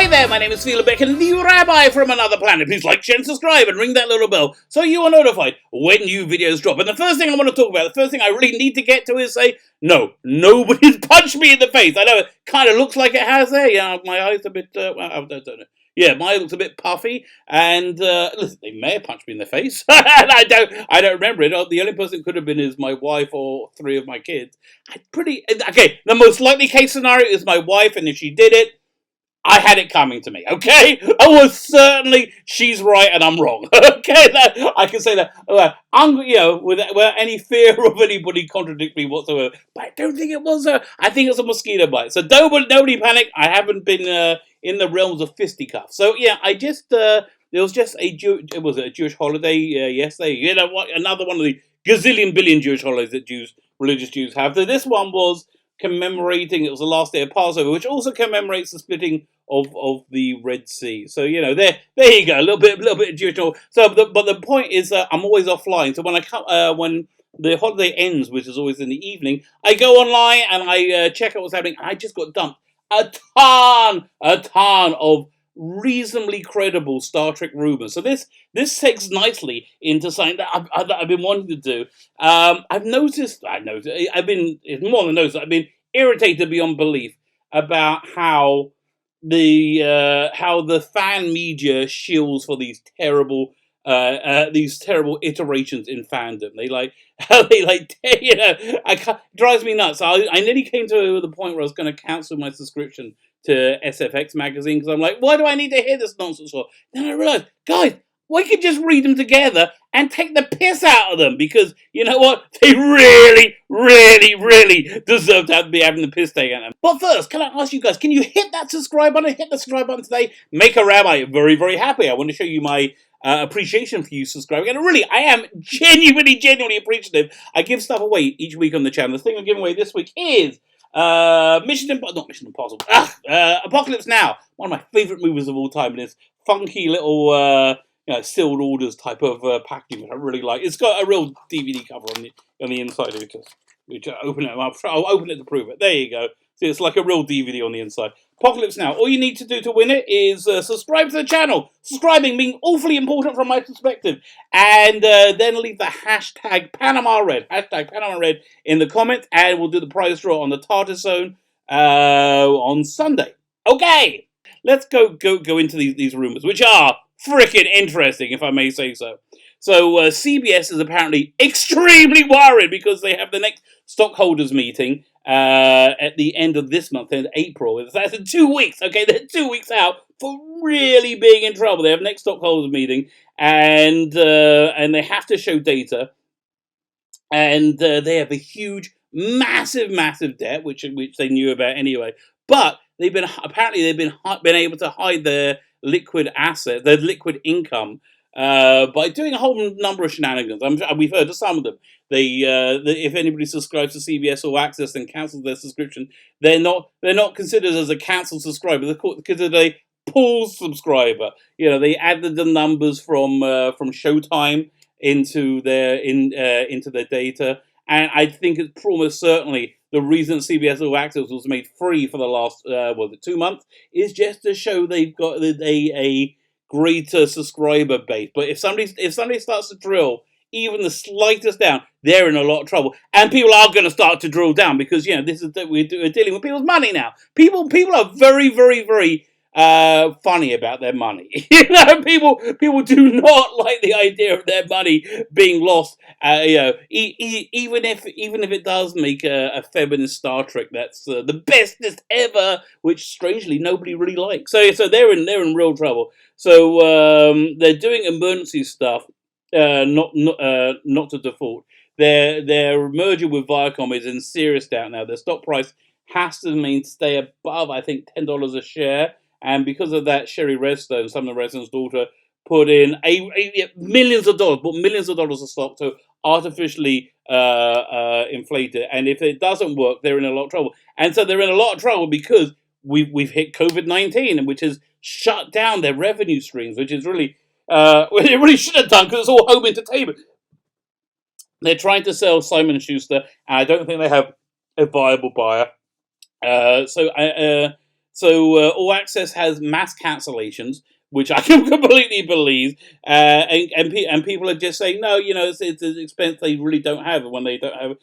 Hi there, my name is Philip and the Rabbi from another planet. Please like, share and subscribe and ring that little bell so you are notified when new videos drop. And the first thing I want to talk about, the first thing I really need to get to is say, no, nobody's punched me in the face. I know it kind of looks like it has there. Yeah, my eyes a bit, well, I don't know. Yeah, my eye looks a bit puffy, and listen, they may have punched me in the face, and I don't remember it. The only person it could have been is my wife or three of my kids. Okay, the most likely case scenario is my wife, and if she did it, I had it coming to me, okay? I was certainly, she's right and I'm wrong, okay? I can say that, without any fear of anybody contradict me whatsoever. But I don't think it was her. I think it's a mosquito bite. So nobody panic. I haven't been in the realms of fisticuffs. So yeah, there was just a Jewish holiday yesterday. You know what? Another one of the gazillion billion Jewish holidays that religious Jews have. So this one was commemorating, it was the last day of Passover, which also commemorates the splitting of the Red Sea. So there you go, a little bit of Jewish. So, but the point is, I'm always offline. So when I come, when the holiday ends, which is always in the evening, I go online and I check out what's happening. I just got dumped a ton of reasonably credible Star Trek rumors. So this takes nicely into something that I've been wanting to do. I've noticed. It's more than noticed. I've been irritated beyond belief about how the fan media shills for these terrible iterations in fandom. It drives me nuts. I nearly came to the point where I was going to cancel my subscription to SFX magazine because I'm like, why do I need to hear this nonsense for? Then I realized, guys, we could just read them together and take the piss out of them because you know what? They really, really, really deserve to be having the piss taken out of them. But first, can I ask you guys, can you hit that subscribe button? Hit the subscribe button today. Make a Rabbi very, very happy. I want to show you my appreciation for you subscribing. And really, I am genuinely appreciative. I give stuff away each week on the channel. The thing I'm giving away this week is Apocalypse Now, one of my favourite movies of all time, and this funky little sealed orders type of packaging, which I really like. It's got a real DVD cover on the inside of it, which I'll open it up. I'll open it to prove it. There you go. See, it's like a real DVD on the inside. Apocalypse Now. All you need to do to win it is subscribe to the channel. Subscribing being awfully important from my perspective. And then leave the hashtag Panama Red in the comments, and we'll do the prize draw on the Tartar Zone on Sunday. Okay, let's go into these rumors, which are freaking interesting, if I may say so. So CBS is apparently extremely worried because they have the next stockholders meeting at the end of this month, in April. That's in 2 weeks. Okay, they're 2 weeks out for really being in trouble. They have next stockholders meeting, and they have to show data, and they have a huge, massive debt, which they knew about anyway. But they've been able to hide their liquid asset, their liquid income, by doing a whole number of shenanigans. We've heard of some of them. If anybody subscribes to CBS All Access and cancels their subscription, they're not considered as a cancelled subscriber. They're considered a pull subscriber. They added the numbers from Showtime into their data, and I think it's almost certainly the reason CBS All Access was made free for the last 2 months is just to show they've got a greater subscriber base. But if somebody starts to drill even the slightest down, they're in a lot of trouble. And people are going to start to drill down because we're dealing with people's money now. People are very, very, very funny about their money. People do not like the idea of their money being lost. Even if it does make a feminist Star Trek that's the bestest ever, which strangely nobody really likes. So they're in real trouble. So they're doing emergency stuff, not to default. Their merger with Viacom is in serious doubt now. Their stock price has to stay above, I think, $10 a share. And because of that, Sherry Redstone, Sumner Redstone's daughter, put in millions of dollars of stock to artificially inflate it. And if it doesn't work, they're in a lot of trouble. And so they're in a lot of trouble because we've hit COVID-19, which has shut down their revenue streams, which is really it really should have done because it's all home entertainment. They're trying to sell Simon & Schuster, and I don't think they have a viable buyer. So All Access has mass cancellations, which I can completely believe, and people are just saying no. It's an expense they really don't have when they don't have.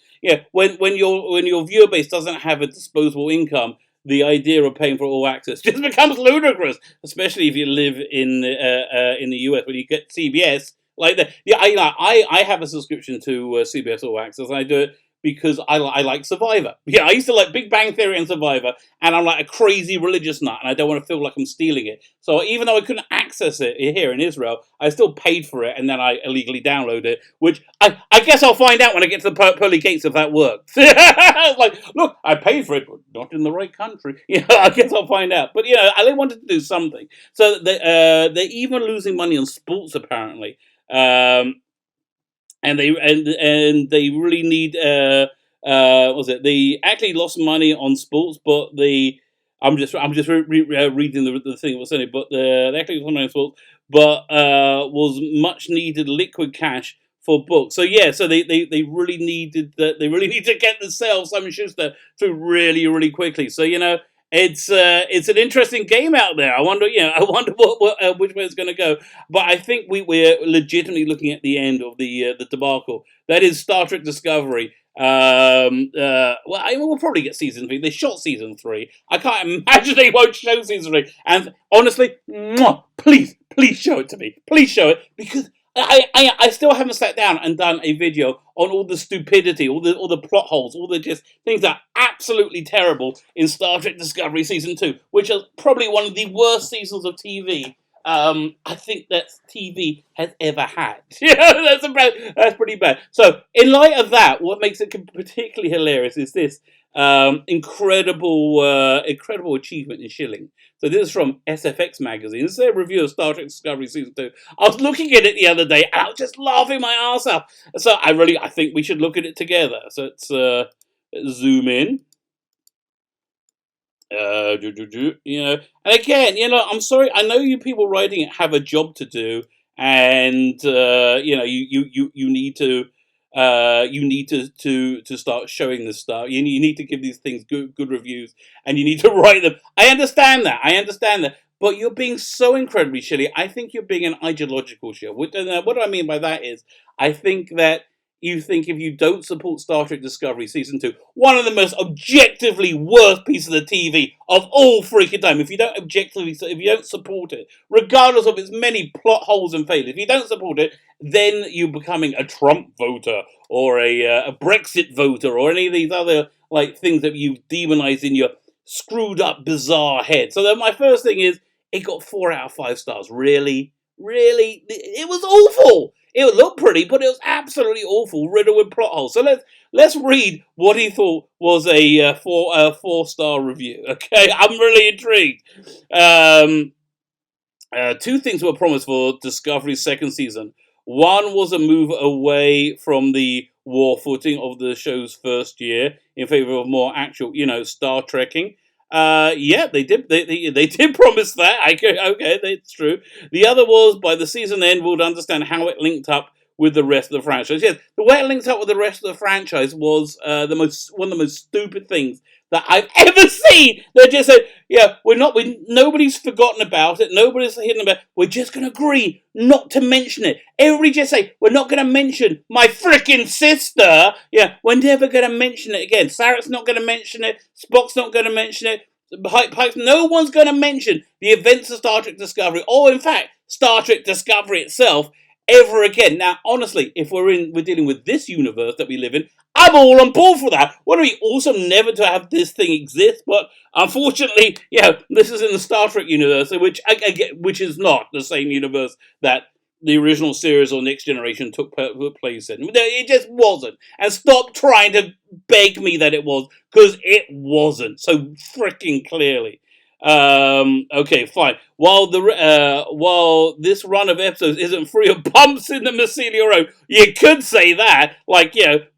When your viewer base doesn't have a disposable income, the idea of paying for All Access just becomes ludicrous, especially if you live in the US when you get CBS. I have a subscription to CBS All Access, and I do it because I like Survivor. Yeah, I used to like Big Bang Theory and Survivor, and I'm like a crazy religious nut, and I don't want to feel like I'm stealing it. So even though I couldn't access it here in Israel, I still paid for it, and then I illegally downloaded it, which I guess I'll find out when I get to the pearly gates if that works. It's like, look, I paid for it, but not in the right country. I guess I'll find out. But I wanted to do something. So they're even losing money on sports apparently. And they really need what was it? They actually lost money on sports, but I'm just reading the thing was saying it, but they actually lost money on sports, but was much needed liquid cash for books. So yeah, so they really needed that. They really need to get the sale of Simon Schuster through really quickly. So it's an interesting game out there. I wonder what which way it's going to go. But I think we're legitimately looking at the end of the debacle. That is Star Trek Discovery. We'll probably get season 3. They shot season 3. I can't imagine they won't show season 3. And honestly, please show it to me. Please show it, because I still haven't sat down and done a video on all the stupidity, all the plot holes, all the just things that are absolutely terrible in Star Trek Discovery Season 2, which is probably one of the worst seasons of TV I think that TV has ever had. That's pretty bad. So in light of that, what makes it particularly hilarious is this incredible achievement in Shilling. So this is from SFX magazine. This is a review of Star Trek Discovery Season 2. I was looking at it the other day and I was just laughing my ass off. So I think we should look at it together. So let's zoom in. And again, I'm sorry. I know you people writing it have a job to do, and you need to start showing this stuff. You need to give these things good reviews, and you need to write them. I understand that. But you're being so incredibly shitty. I think you're being an ideological shill. What do I mean by that is, I think that you think if you don't support Star Trek Discovery Season 2, one of the most objectively worst pieces of TV of all freaking time, if you don't support it, regardless of its many plot holes and failures, if you don't support it, then you're becoming a Trump voter or a Brexit voter or any of these other things that you've demonized in your screwed up, bizarre head. So then my first thing is, it got 4 out of 5 stars. Really? It was awful. It looked pretty, but it was absolutely awful, riddled with plot holes. So let's read what he thought was a 4-star review. Okay, I'm really intrigued. 2 things were promised for Discovery's second season. One was a move away from the war footing of the show's first year in favor of more actual, Star Trekking. They did. They did promise that. Okay, that's true. The other was, by the season end, we'll understand how it linked up with the rest of the franchise. Yes, the way it linked up with the rest of the franchise was one of the most stupid things that I've ever seen. They just said, "Yeah, nobody's forgotten about it. Nobody's hidden about it. We're just going to agree not to mention it. Everybody just say, we're not going to mention my freaking sister. Yeah, we're never going to mention it again. Sarek's not going to mention it. Spock's not going to mention it. Pike's, no one's going to mention the events of Star Trek Discovery, or in fact, Star Trek Discovery itself, ever again." Now, honestly, if we're dealing with this universe that we live in, I'm all on board for that. Wouldn't it be awesome never to have this thing exist? But unfortunately, this is in the Star Trek universe, which is not the same universe that the original series or Next Generation took place in. It just wasn't. And stop trying to beg me that it was, because it wasn't so freaking clearly. Okay, fine. While this run of episodes isn't free of bumps in the mycelial road, you could say that,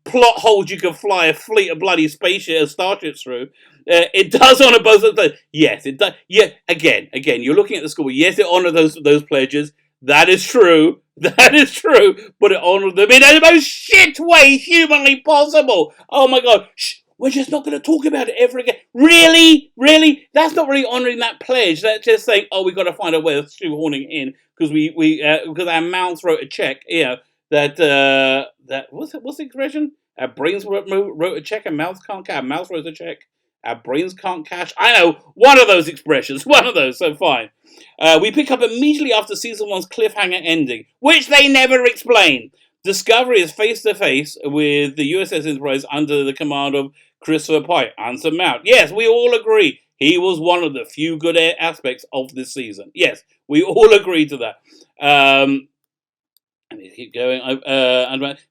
plot holes you can fly a fleet of bloody spaceships, starships through. It does honour both of those. Yes, it does. Yeah, again, you're looking at the score. Yes, it honours those pledges. That is true. But it honoured them in the most shit way humanly possible. Oh my god. Shh. we're just not going to talk about it ever again. Really? Really? That's not really honouring that pledge. That's just saying, oh, we've got to find a way of shoehorning it in because because our mouths wrote a check, that what's the expression? Our brains wrote a check, and mouths can't cash. Our mouths wrote a check, our brains can't cash. I know, one of those expressions, one of those, so fine. We pick up immediately after season 1's cliffhanger ending, which they never explain. Discovery is face-to-face with the USS Enterprise under the command of Christopher Pike, Anson Mount. Yes, we all agree he was one of the few good aspects of this season. Yes, we all agree to that. Let me keep going.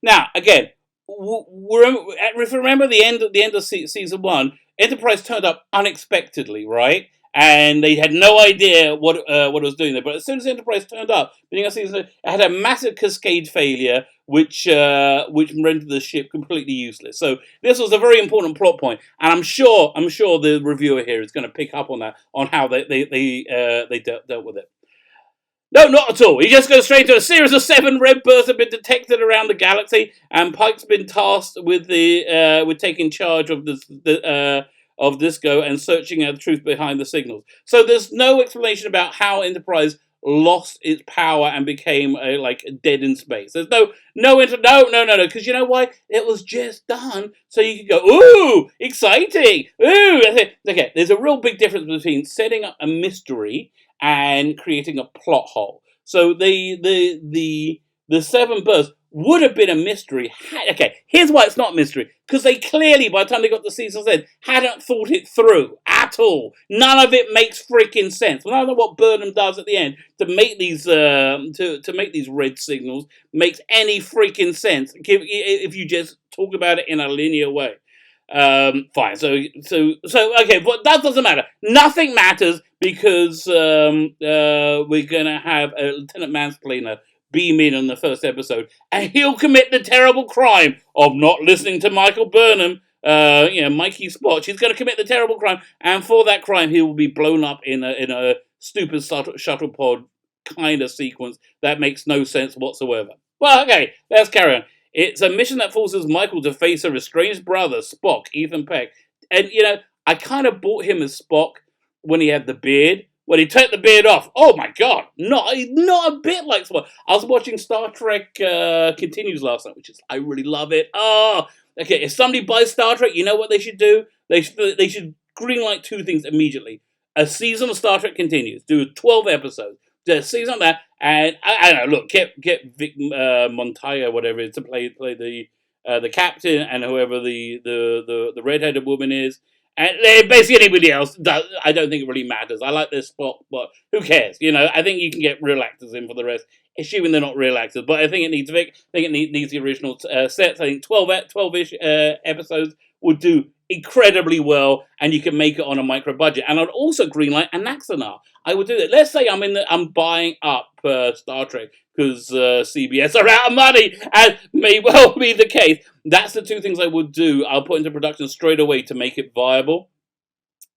Now, again, remember the end of season 1, Enterprise turned up unexpectedly, right? And they had no idea what it was doing there. But as soon as Enterprise turned up, beginning of season, it had a massive cascade failure, which rendered the ship completely useless. So this was a very important plot point, and I'm sure the reviewer here is going to pick up on that, on how they dealt with it. No, not at all. He just goes straight to a series of 7 red bursts have been detected around the galaxy, and Pike's been tasked with with taking charge of of Disco and searching out the truth behind the signals. So there's no explanation about how Enterprise lost its power and became dead in space. There's no, because you know why? It was just done so you could go, ooh, exciting, ooh. Okay, there's a real big difference between setting up a mystery and creating a plot hole. So the 7 bursts would have been a mystery. Okay, here's why it's not a mystery. Because they clearly, by the time they got to season's end, hadn't thought it through at all. None of it makes freaking sense. None of what Burnham does at the end to make these to make these red signals makes any freaking sense if you just talk about it in a linear way. Fine. So okay, but that doesn't matter. Nothing matters because we're gonna have a Lieutenant Mansplainer beam in the first episode, and he'll commit the terrible crime of not listening to Michael Burnham, Mikey Spot. He's going to commit the terrible crime, and for that crime, he will be blown up in a stupid shuttle pod kind of sequence that makes no sense whatsoever. Well, okay, let's carry on. It's a mission that forces Michael to face a estranged brother, Spock, Ethan Peck. And, I kind of bought him as Spock when he had the beard. When he took the beard off, oh my god, not a bit like Spock. I was watching Star Trek Continues last night, I really love it. Oh, okay, if somebody buys Star Trek, you know what they should do? They should greenlight 2 things immediately. A season of Star Trek Continues. Do 12 episodes. Do a season on that, and I don't know, look, get Vic Montoya, whatever it is, to play the captain, and whoever the redheaded woman is. And basically anybody else, I don't think it really matters. I like this spot, but who cares? I think you can get real actors in for the rest, assuming they're not real actors. But I think it needs Vic. I think it needs the original sets. I think 12-ish episodes would do incredibly well, and you can make it on a micro budget. And I'd also greenlight Anaxanar. I would do that. Let's say I'm buying up Star Trek because CBS are out of money, and may well be the case. That's the 2 things I would do. I'll put into production straight away to make it viable,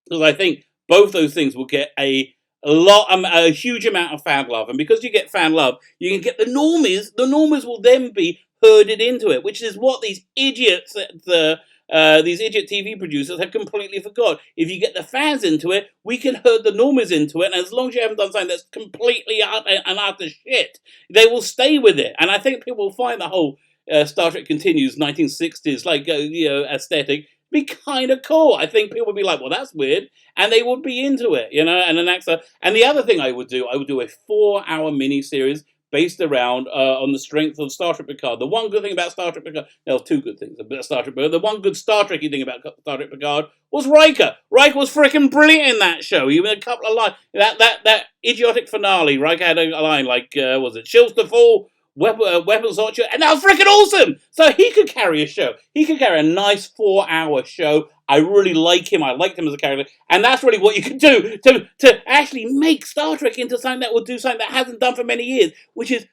because I think both those things will get a huge amount of fan love, and because you get fan love, you can get the normies. The normies will then be herded into it, which is what these idiots these idiot TV producers have completely forgot. If you get the fans into it, we can herd the normies into it, and as long as you haven't done something that's completely utter shit, they will stay with it. And I think people will find the whole Star Trek Continues 1960s aesthetic be kind of cool. I think people would be like, well, that's weird, and they would be into it, and the other thing I would do a 4-hour miniseries based around on the strength of Star Trek Picard. The one good thing about Star Trek Picard, there were 2 good things about Star Trek Picard. The one good Star Trek-y thing about Star Trek Picard was Riker. Riker was freaking brilliant in that show. Even a couple of lines, that idiotic finale. Riker had a line like, was it Shields to Fall, Weapons Archer, and that was freaking awesome. So he could carry a show. He could carry a nice 4-hour show. I really like him. I liked him as a character, and that's really what you can do to actually make Star Trek into something that will do something that hasn't done for many years, which is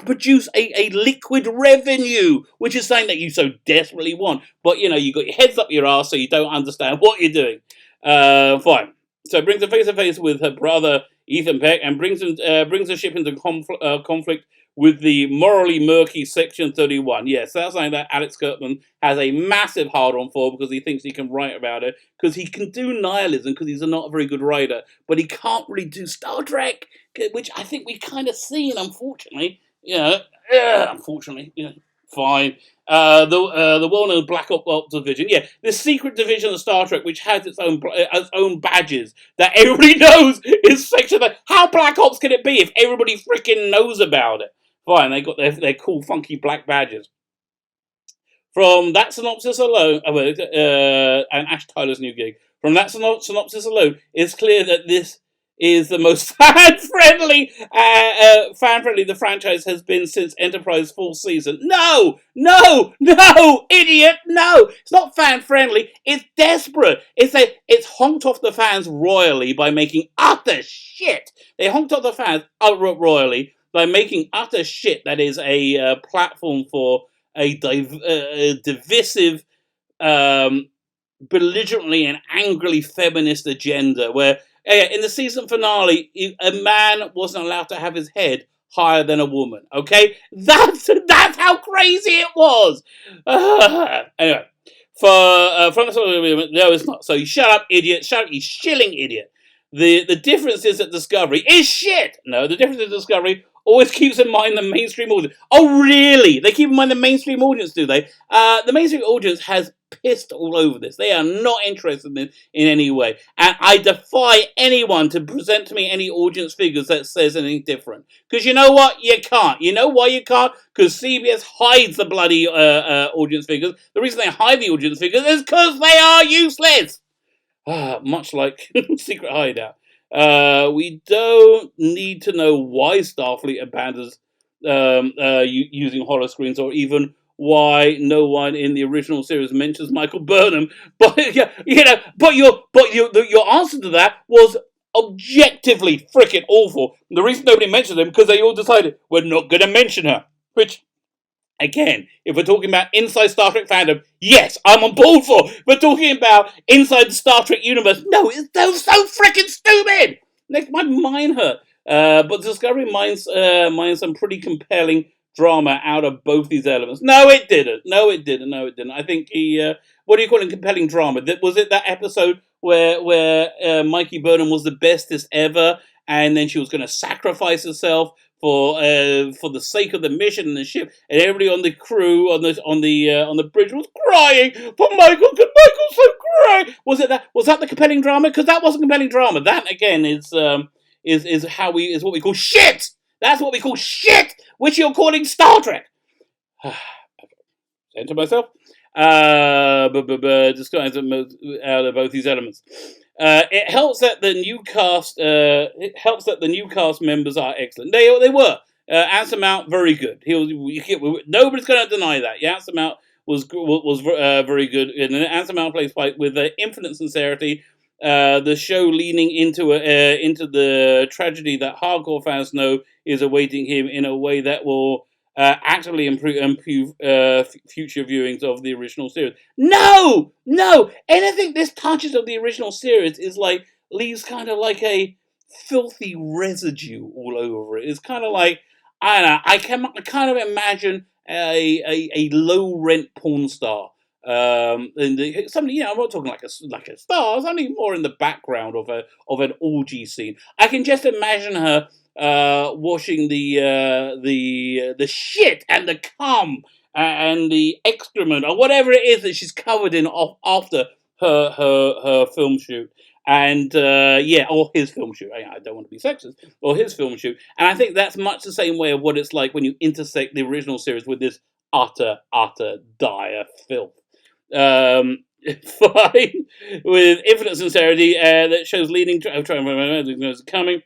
produce a liquid revenue, which is something that you so desperately want. But you got your heads up your arse, so you don't understand what you're doing. Fine. So it brings her face to face with her brother Ethan Peck, and brings the ship into conflict with the morally murky Section 31. Yes, that's something that Alex Kurtzman has a massive hard-on for because he thinks he can write about it, because he can do nihilism because he's not a very good writer, but he can't really do Star Trek, which I think we've kind of seen, unfortunately. Unfortunately, fine. The well-known Black Ops division, this secret division of Star Trek, which has its own badges that everybody knows is section. How Black Ops can it be if everybody freaking knows about it? Fine, they got their cool, funky black badges. From that synopsis alone, and Ash Tyler's new gig. From that synopsis alone, it's clear that this is the most fan-friendly the franchise has been since Enterprise full season. No, idiot, no! It's not fan-friendly. It's desperate. It's honked off the fans royally by making utter shit. They honked off the fans royally by making utter shit that is a platform for a divisive, belligerently and angrily feminist agenda where in the season finale a man wasn't allowed to have his head higher than a woman. Okay, that's how crazy it was. Anyway, from no, it's not. So you shut up, idiot. Shut up, you shilling idiot. The difference is that Discovery is shit. No, the difference is Discovery always keeps in mind the mainstream audience. Oh, really? They keep in mind the mainstream audience, do they? The mainstream audience has pissed all over this. They are not interested in any way. And I defy anyone to present to me any audience figures that says anything different. Because you know what? You can't. You know why you can't? Because CBS hides the bloody audience figures. The reason they hide the audience figures is because they are useless. Much like Secret Hideout. We don't need to know why Starfleet abandons using holoscreens, or even why no one in the original series mentions Michael Burnham. But your answer to that was objectively freaking awful. The reason nobody mentioned them because they all decided we're not going to mention her. Which, again, if we're talking about inside Star Trek fandom, yes, I'm on board for. If we're talking about inside the Star Trek universe, no, it's so freaking stupid. Makes my mind hurt. But Discovery mines some pretty compelling drama out of both these elements. No, it didn't. I think what do you call it? Compelling drama. Was it that episode where Mikey Burnham was the bestest ever, and then she was going to sacrifice herself for the sake of the mission and the ship, and everybody on the crew on the bridge was crying for Michael. Could Michael so cry? Was that the compelling drama? Because that wasn't compelling drama. That again is what we call shit. That's what we call shit, which you're calling Star Trek. Saying to myself, just going out of both these elements. It helps that the new cast. It helps that the new cast members are excellent. They were. Anson Mount, very good. Nobody's going to deny that. Yeah, Anson Mount was very good. And Anson Mount plays Pike with infinite sincerity. The show leaning into the tragedy that hardcore fans know is awaiting him in a way that will actively improve future viewings of the original series. No! Anything this touches of the original series is leaves kind of like a filthy residue all over it. It's kind of like, I don't know, I can kind of imagine a low rent porn star. And somebody, I'm not talking like a star. Something more in the background of an orgy scene. I can just imagine her washing the shit and the cum and the excrement or whatever it is that she's covered in after her film shoot. And or his film shoot. I don't want to be sexist. Or his film shoot. And I think that's much the same way of what it's like when you intersect the original series with this utter dire filth. Fine, with infinite sincerity that shows leading. I'm trying to remember what's coming.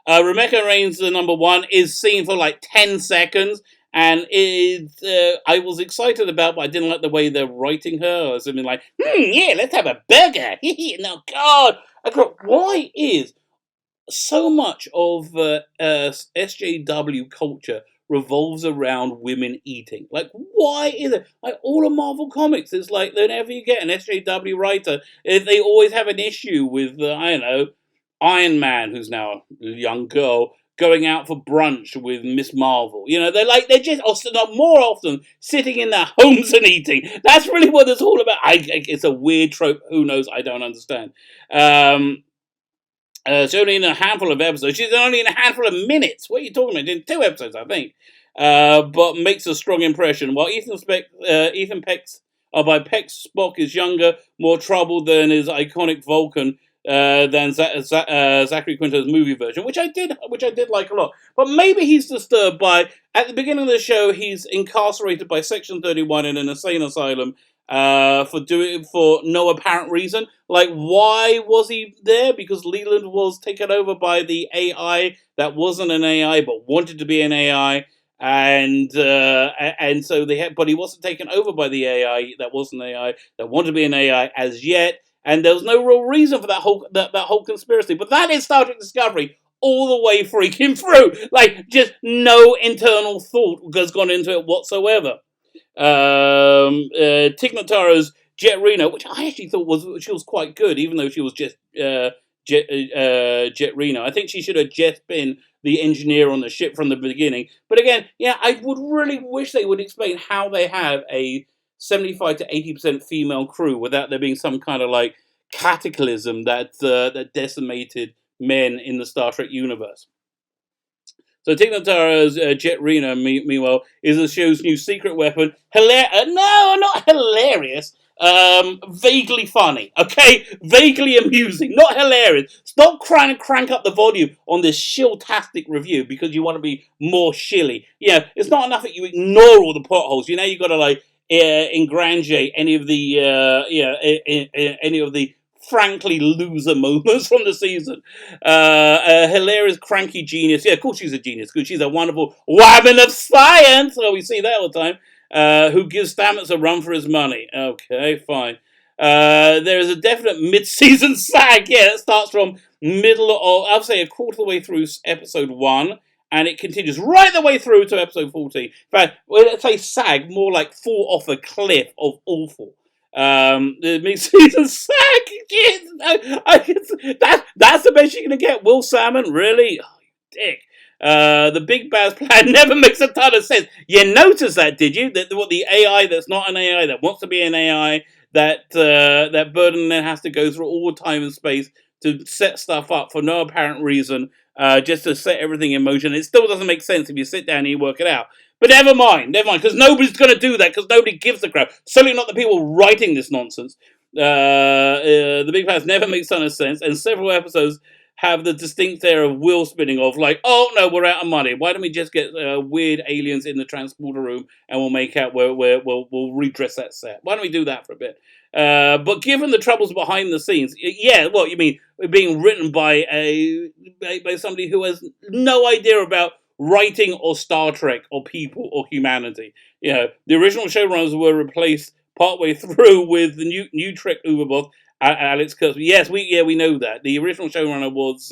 Rebecca Raines, the number one, is seen for like 10 seconds, and I was excited about, but I didn't like the way they're writing her, or something like, yeah, let's have a burger. No, God, why is so much of SJW culture revolves around women eating? Like, why is it? Like, all of Marvel Comics, it's like, whenever you get an SJW writer, they always have an issue with, Iron Man, who's now a young girl, going out for brunch with Miss Marvel. They're just often, more often sitting in their homes and eating. That's really what it's all about. It's a weird trope. Who knows? I don't understand. She's only in a handful of episodes. She's only in a handful of minutes. What are you talking about? In 2 episodes, I think. But makes a strong impression. While Ethan Peck's Spock is younger, more troubled than his iconic Vulcan, than Zachary Quinto's movie version, which I did like a lot. But maybe he's disturbed by, at the beginning of the show, he's incarcerated by Section 31 in an insane asylum for no apparent reason. Like, why was he there? Because Leland was taken over by the AI that wasn't an AI but wanted to be an AI. And so but he wasn't taken over by the AI that wasn't AI that wanted to be an AI as yet, and there was no real reason for that whole conspiracy. But that is Star Trek Discovery all the way freaking through, like just no internal thought has gone into it whatsoever. Tig Notaro's Jet Reno, which I actually thought she was quite good, even though she was just Jet Reno. I think she should have just been the engineer on the ship from the beginning. But again, I would really wish they would explain how they have a 75 to 80% female crew without there being some kind of like cataclysm that decimated men in the Star Trek universe. So Tig Notaro's Jet Reno, meanwhile, is the show's new secret weapon. No, not hilarious. Vaguely funny, okay? Vaguely amusing, not hilarious. Stop trying to crank up the volume on this shill-tastic review because you want to be more shilly. It's not enough that you ignore all the plot holes. You got to like ingratiate any of the any of the frankly loser moments from the season. A hilarious cranky genius. Yeah, of course she's a genius because she's a wonderful woman of science. Oh, we see that all the time. Who gives Stamets a run for his money. Okay, fine. There is a definite mid-season sag. Yeah, it starts from I'll say a quarter of the way through episode 1, and it continues right the way through to episode 14. In fact, let's say sag, more like fall off a cliff of awful. The mid-season sag. That's the best you're going to get. Will Salmon? Really? Oh, you dick. The Big Bad's plan never makes a ton of sense. You notice that, did you? That what the AI that's not an AI, that wants to be an AI, that Burden then has to go through all time and space to set stuff up for no apparent reason, just to set everything in motion. It still doesn't make sense if you sit down and you work it out. But never mind, because nobody's going to do that, because nobody gives a crap. Certainly not the people writing this nonsense. The Big Bad's never makes a ton of sense, and several episodes have the distinct air of wheel spinning of like, oh no, we're out of money. Why don't we just get weird aliens in the transporter room and we'll make out we'll redress that set? Why don't we do that for a bit? But given the troubles behind the scenes, what you mean being written by somebody who has no idea about writing or Star Trek or people or humanity. The original showrunners were replaced partway through with the new Trek Uberboss, Alex Kurtzman. Yes, we know that. The original showrunner was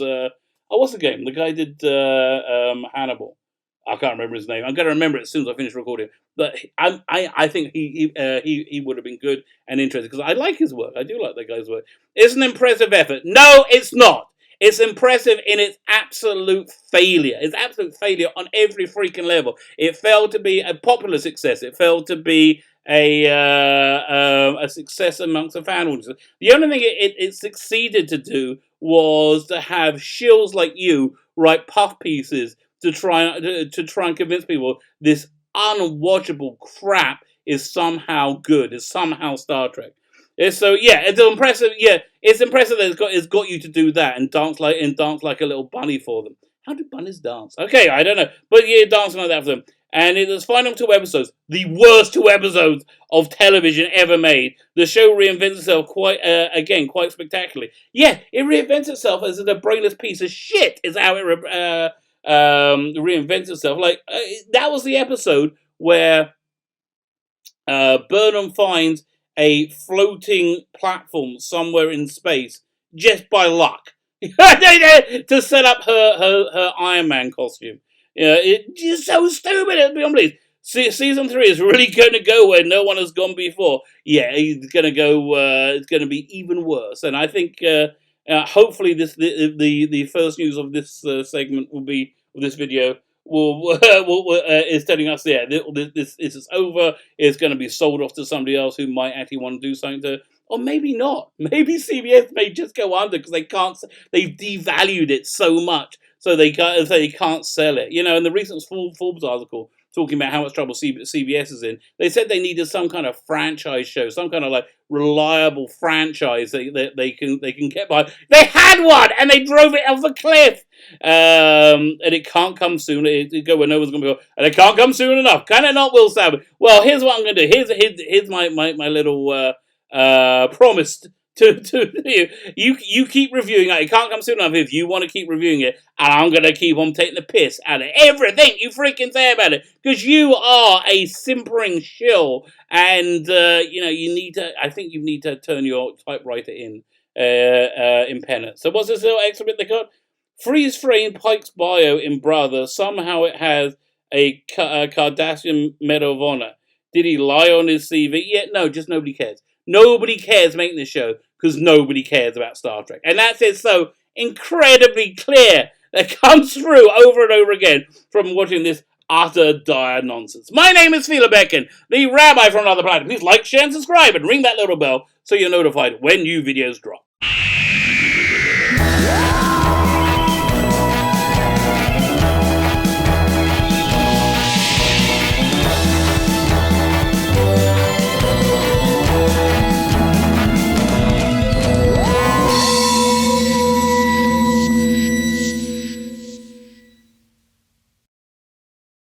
what's the game? The guy did Hannibal. I can't remember his name. I'm going to remember it as soon as I finish recording. But I think he would have been good and interesting because I like his work. I do like that guy's work. It's an impressive effort. No, it's not. It's impressive in its absolute failure. It's absolute failure on every freaking level. It failed to be a popular success. It failed to be a success amongst the fan audience. The only thing it succeeded to do was to have shills like you write puff pieces to try and convince people this unwatchable crap is somehow good, is somehow Star Trek. It's impressive. Yeah, it's impressive that it's got you to do that and dance like a little bunny for them. How do bunnies dance? Okay, I don't know, but dancing like that for them. And in its final 2 episodes, the worst 2 episodes of television ever made, the show reinvents itself quite spectacularly. Yeah, it reinvents itself as a brainless piece of shit. Is how it reinvents itself. Like that was the episode where Burnham finds a floating platform somewhere in space just by luck to set up her Iron Man costume. It's just so stupid. It's beyond belief. Season 3 is really going to go where no one has gone before. Yeah, it's going to go. It's going to be even worse. And I think hopefully the first news of this segment will be of this video is telling us, yeah, this is over. It's going to be sold off to somebody else who might actually want to do something to, or maybe not. Maybe CBS may just go under because they can't. They've devalued it so much, so they can't sell it. You know, in the recent Forbes article talking about how much trouble CBS is in, they said they needed some kind of franchise show, some kind of like reliable franchise that they can get by. They had one, and they drove it off a cliff. And it can't come soon. It go where no one's going to go, and it can't come soon enough. Can it not, Will Savage? Well, here's what I'm going to do. Here's my little promise to you. You keep reviewing it. It can't come soon enough if you want to keep reviewing it, and I'm going to keep on taking the piss out of everything you freaking say about it, because you are a simpering shill, and you need to. I think you need to turn your typewriter in penance. So what's this little extra bit they got? Freeze frame Pike's bio in Brother. Somehow it has a Cardassian Medal of Honor. Did he lie on his CV? Yeah, no, just nobody cares. Nobody cares making this show because nobody cares about Star Trek. And that's it so incredibly clear. That comes through over and over again from watching this utter dire nonsense. My name is Phila Becken, the Rabbi from another planet. Please like, share, and subscribe, and ring that little bell so you're notified when new videos drop.